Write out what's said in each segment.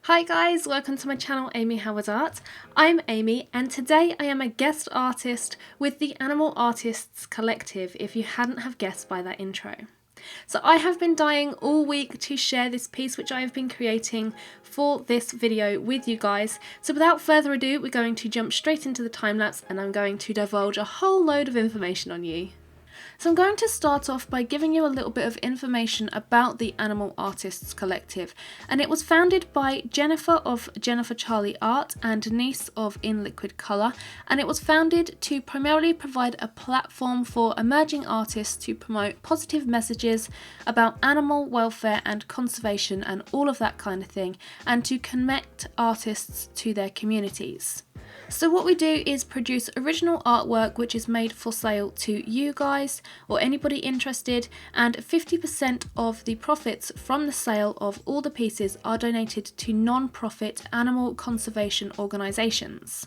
Hi guys, welcome to my channel Amie Howard Art. I'm Amie and today I am a guest artist with the Animal Artists Collective, if you hadn't have guessed by that intro. So I have been dying all week to share this piece which I have been creating for this video with you guys. So without further ado, we're going to jump straight into the time lapse and I'm going to divulge a whole load of information on you. So I'm going to start off by giving you a little bit of information about the Animal Artists Collective, and it was founded by Jennifer of Jennifer Charlie Art and Denise of In Liquid Colour, and it was founded to primarily provide a platform for emerging artists to promote positive messages about animal welfare and conservation and all of that kind of thing, and to connect artists to their communities. So what we do is produce original artwork which is made for sale to you guys or anybody interested, and 50% of the profits from the sale of all the pieces are donated to non-profit animal conservation organisations.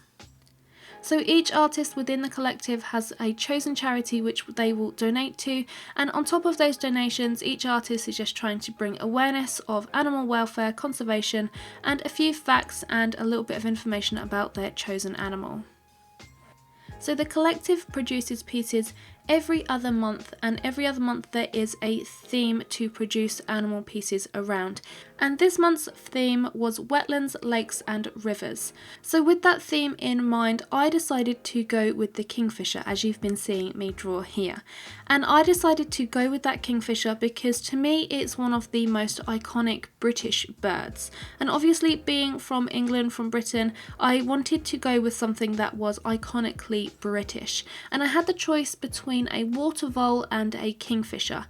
So each artist within the collective has a chosen charity which they will donate to, and on top of those donations each artist is just trying to bring awareness of animal welfare, conservation and a few facts and a little bit of information about their chosen animal. So the collective produces pieces every other month, and every other month there is a theme to produce animal pieces around, and this month's theme was wetlands, lakes and rivers. So with that theme in mind, I decided to go with the kingfisher, as you've been seeing me draw here. And I decided to go with that kingfisher because to me it's one of the most iconic British birds, and obviously being from England, from Britain, I wanted to go with something that was iconically British, and I had the choice between a water vole and a kingfisher,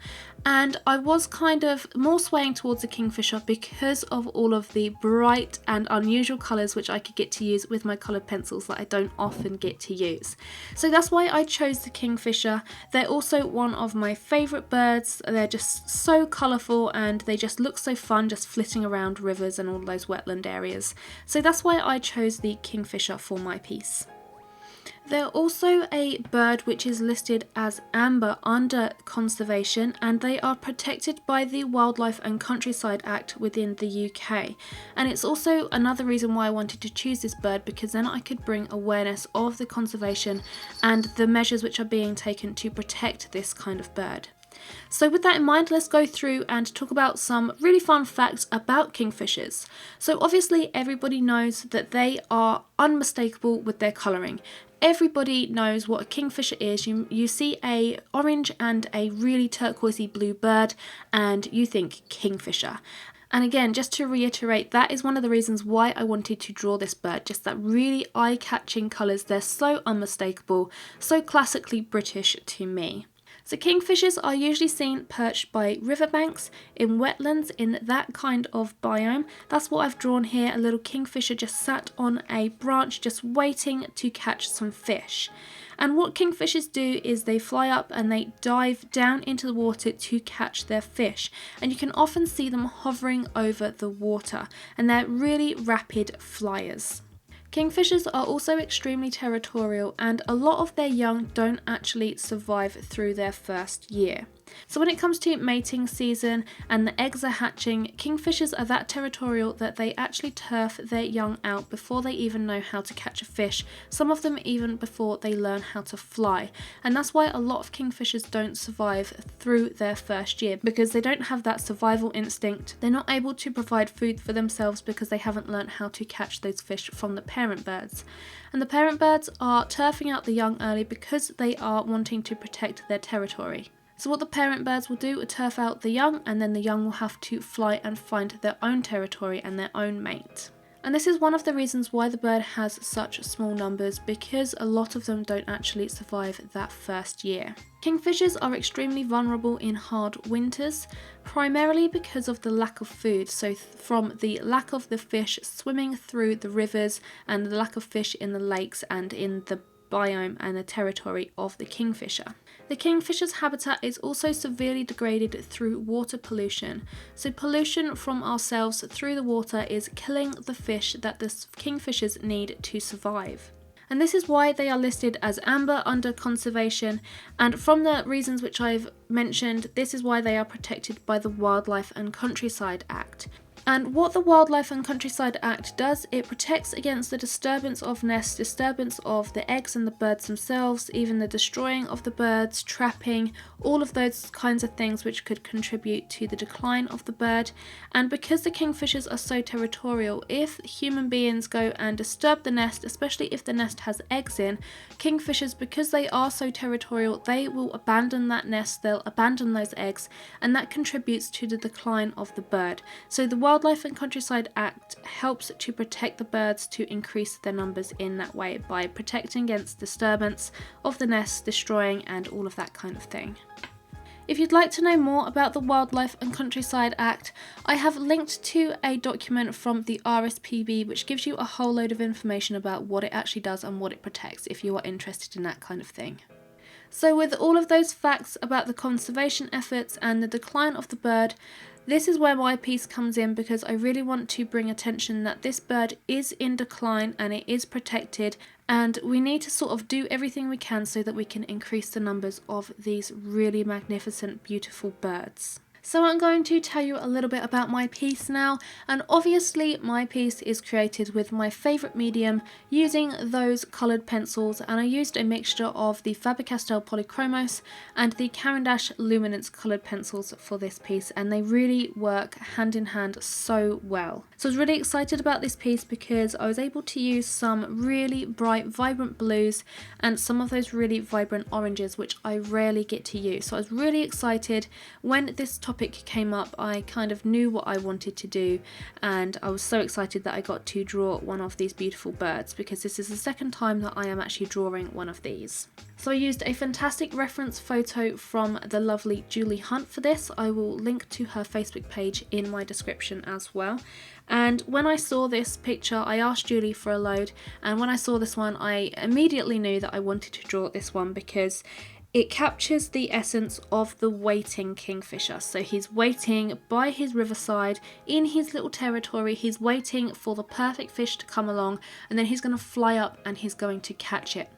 and I was kind of more swaying towards a kingfisher because of all of the bright and unusual colours which I could get to use with my coloured pencils that I don't often get to use. So that's why I chose the kingfisher. They're also one of my favourite birds. They're just so colourful and they just look so fun just flitting around rivers and all those wetland areas. So that's why I chose the kingfisher for my piece. They're also a bird which is listed as amber under conservation, and they are protected by the Wildlife and Countryside Act within the UK. And it's also another reason why I wanted to choose this bird, because then I could bring awareness of the conservation and the measures which are being taken to protect this kind of bird. So with that in mind, let's go through and talk about some really fun facts about kingfishers. So obviously everybody knows that they are unmistakable with their colouring. Everybody knows what a kingfisher is. You see a orange and a really turquoisey blue bird and you think kingfisher. And again, just to reiterate, that is one of the reasons why I wanted to draw this bird, just that really eye-catching colours. They're so unmistakable, so classically British to me. So kingfishers are usually seen perched by riverbanks, in wetlands, in that kind of biome. That's what I've drawn here, a little kingfisher just sat on a branch just waiting to catch some fish. And what kingfishers do is they fly up and they dive down into the water to catch their fish. And you can often see them hovering over the water, and they're really rapid flyers. Kingfishers are also extremely territorial, and a lot of their young don't actually survive through their first year. So when it comes to mating season and the eggs are hatching, kingfishers are that territorial that they actually turf their young out before they even know how to catch a fish, some of them even before they learn how to fly. And that's why a lot of kingfishers don't survive through their first year, because they don't have that survival instinct. They're not able to provide food for themselves because they haven't learned how to catch those fish from the parent birds. And the parent birds are turfing out the young early because they are wanting to protect their territory. So what the parent birds will do is turf out the young, and then the young will have to fly and find their own territory and their own mate. And this is one of the reasons why the bird has such small numbers, because a lot of them don't actually survive that first year. Kingfishers are extremely vulnerable in hard winters, primarily because of the lack of food. So from the lack of the fish swimming through the rivers and the lack of fish in the lakes and in the biome and the territory of the kingfisher. The kingfisher's habitat is also severely degraded through water pollution. So pollution from ourselves through the water is killing the fish that the kingfishers need to survive. And this is why they are listed as amber under conservation, and from the reasons which I've mentioned, this is why they are protected by the Wildlife and Countryside Act. And what the Wildlife and Countryside Act does, it protects against the disturbance of nests, disturbance of the eggs and the birds themselves, even the destroying of the birds, trapping, all of those kinds of things which could contribute to the decline of the bird. And because the kingfishers are so territorial, if human beings go and disturb the nest, especially if the nest has eggs in, kingfishers, because they are so territorial, they will abandon that nest, they'll abandon those eggs, and that contributes to the decline of the bird. So the Wildlife and Countryside Act helps to protect the birds to increase their numbers in that way by protecting against disturbance of the nest, destroying, and all of that kind of thing. If you'd like to know more about the Wildlife and Countryside Act, I have linked to a document from the RSPB which gives you a whole load of information about what it actually does and what it protects if you are interested in that kind of thing. So with all of those facts about the conservation efforts and the decline of the bird, this is where my piece comes in, because I really want to bring attention that this bird is in decline and it is protected, and we need to sort of do everything we can so that we can increase the numbers of these really magnificent, beautiful birds. So I'm going to tell you a little bit about my piece now, and obviously my piece is created with my favourite medium, using those coloured pencils, and I used a mixture of the Faber-Castell Polychromos and the Caran d'Ache Luminance coloured pencils for this piece, and they really work hand in hand so well. So I was really excited about this piece because I was able to use some really bright, vibrant blues and some of those really vibrant oranges, which I rarely get to use. So I was really excited when this topic came up. I kind of knew what I wanted to do, and I was so excited that I got to draw one of these beautiful birds, because this is the second time that I am actually drawing one of these. So I used a fantastic reference photo from the lovely Julie Hunt for this. I will link to her Facebook page in my description as well. And when I saw this picture, I asked Julie for a load, and when I saw this one, I immediately knew that I wanted to draw this one because it captures the essence of the waiting kingfisher. So he's waiting by his riverside in his little territory. He's waiting for the perfect fish to come along, and then he's going to fly up and he's going to catch it.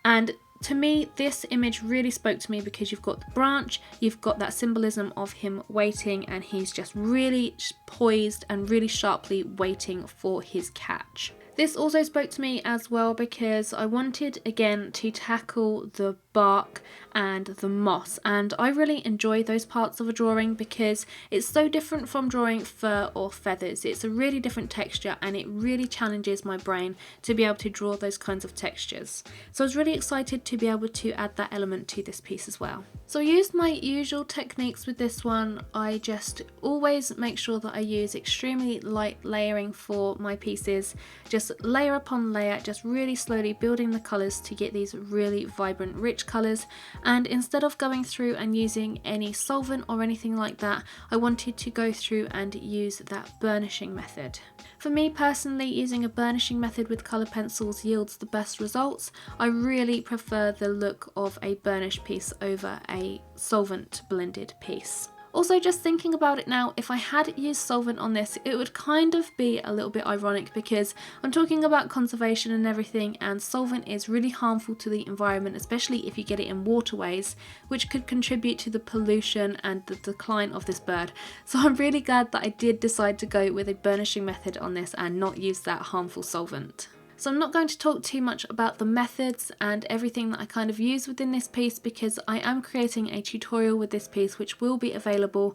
And to me, this image really spoke to me because you've got the branch, you've got that symbolism of him waiting, and he's just really poised and really sharply waiting for his catch. This also spoke to me as well because I wanted again to tackle the bark and the moss, and I really enjoy those parts of a drawing because it's so different from drawing fur or feathers. It's a really different texture, and it really challenges my brain to be able to draw those kinds of textures. So I was really excited to be able to add that element to this piece as well. So I used my usual techniques with this one. I just always make sure that I use extremely light layering for my pieces, just layer upon layer, just really slowly building the colours to get these really vibrant, rich colours. And instead of going through and using any solvent or anything like that, I wanted to go through and use that burnishing method. For me personally, using a burnishing method with colour pencils yields the best results. I really prefer the look of a burnished piece over a solvent blended piece. Also, just thinking about it now, if I had used solvent on this, it would kind of be a little bit ironic because I'm talking about conservation and everything, and solvent is really harmful to the environment, especially if you get it in waterways, which could contribute to the pollution and the decline of this bird. So I'm really glad that I did decide to go with a burnishing method on this and not use that harmful solvent. So I'm not going to talk too much about the methods and everything that I kind of use within this piece because I am creating a tutorial with this piece which will be available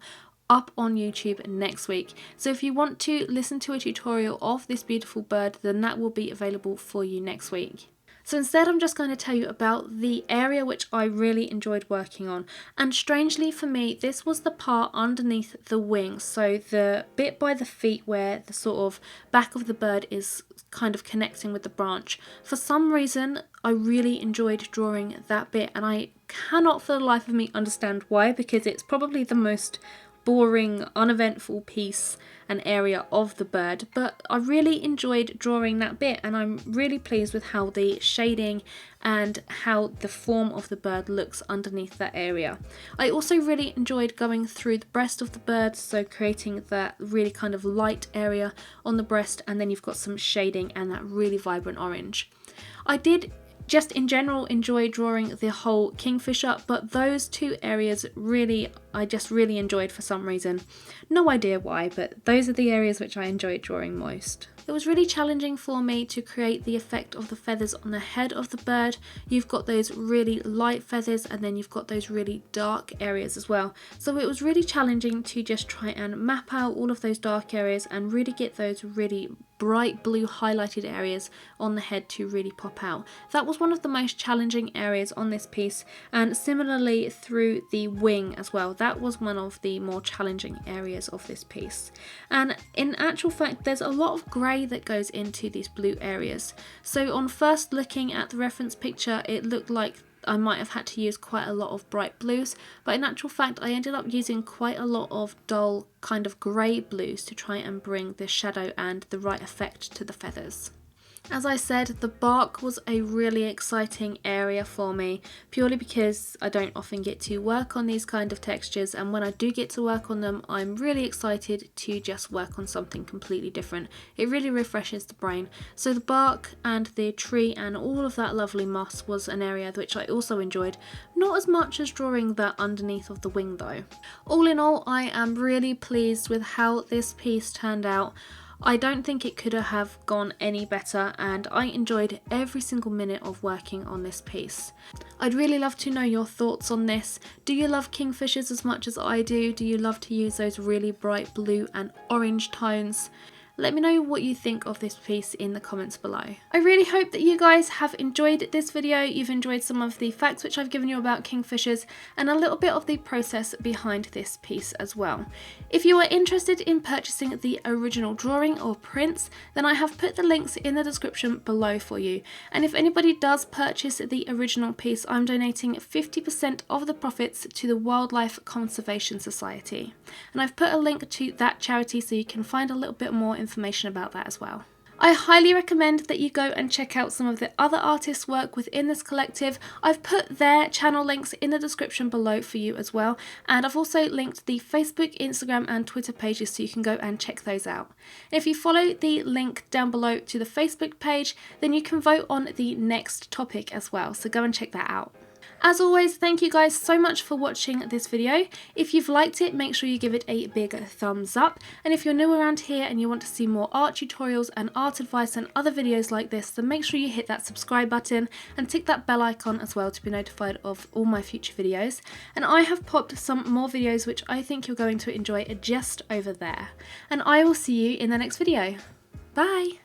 up on YouTube next week. So if you want to listen to a tutorial of this beautiful bird, then that will be available for you next week. So instead I'm just going to tell you about the area which I really enjoyed working on, and strangely for me this was the part underneath the wings, so the bit by the feet where the sort of back of the bird is kind of connecting with the branch. For some reason I really enjoyed drawing that bit, and I cannot for the life of me understand why, because it's probably the most boring, uneventful piece and area of the bird, but I really enjoyed drawing that bit, and I'm really pleased with how the shading and how the form of the bird looks underneath that area. I also really enjoyed going through the breast of the bird, so creating that really kind of light area on the breast, and then you've got some shading and that really vibrant orange. I did just in general enjoy drawing the whole kingfisher, but those two areas really I just really enjoyed for some reason. No idea why, but those are the areas which I enjoyed drawing most. It was really challenging for me to create the effect of the feathers on the head of the bird. You've got those really light feathers and then you've got those really dark areas as well. So it was really challenging to just try and map out all of those dark areas and really get those really bright blue highlighted areas on the head to really pop out. That was one of the most challenging areas on this piece, and similarly through the wing as well. That was one of the more challenging areas of this piece. And in actual fact, there's a lot of grey that goes into these blue areas. So on first looking at the reference picture, it looked like I might have had to use quite a lot of bright blues, but in actual fact I ended up using quite a lot of dull kind of grey blues to try and bring the shadow and the right effect to the feathers. As I said, the bark was a really exciting area for me, purely because I don't often get to work on these kind of textures, and when I do get to work on them, I'm really excited to just work on something completely different. It really refreshes the brain. So the bark and the tree and all of that lovely moss was an area which I also enjoyed, not as much as drawing that underneath of the wing though. All in all, I am really pleased with how this piece turned out. I don't think it could have gone any better, and I enjoyed every single minute of working on this piece. I'd really love to know your thoughts on this. Do you love kingfishers as much as I do? Do you love to use those really bright blue and orange tones? Let me know what you think of this piece in the comments below. I really hope that you guys have enjoyed this video. You've enjoyed some of the facts which I've given you about kingfishers and a little bit of the process behind this piece as well. If you are interested in purchasing the original drawing or prints, then I have put the links in the description below for you. And if anybody does purchase the original piece, I'm donating 50% of the profits to the Wildlife Conservation Society. And I've put a link to that charity so you can find a little bit more information about that as well. I highly recommend that you go and check out some of the other artists' work within this collective. I've put their channel links in the description below for you as well, and I've also linked the Facebook, Instagram and Twitter pages so you can go and check those out. And if you follow the link down below to the Facebook page, then you can vote on the next topic as well, so go and check that out. As always, thank you guys so much for watching this video. If you've liked it, make sure you give it a big thumbs up. And if you're new around here and you want to see more art tutorials and art advice and other videos like this, then make sure you hit that subscribe button and tick that bell icon as well to be notified of all my future videos. And I have popped some more videos which I think you're going to enjoy just over there. And I will see you in the next video. Bye!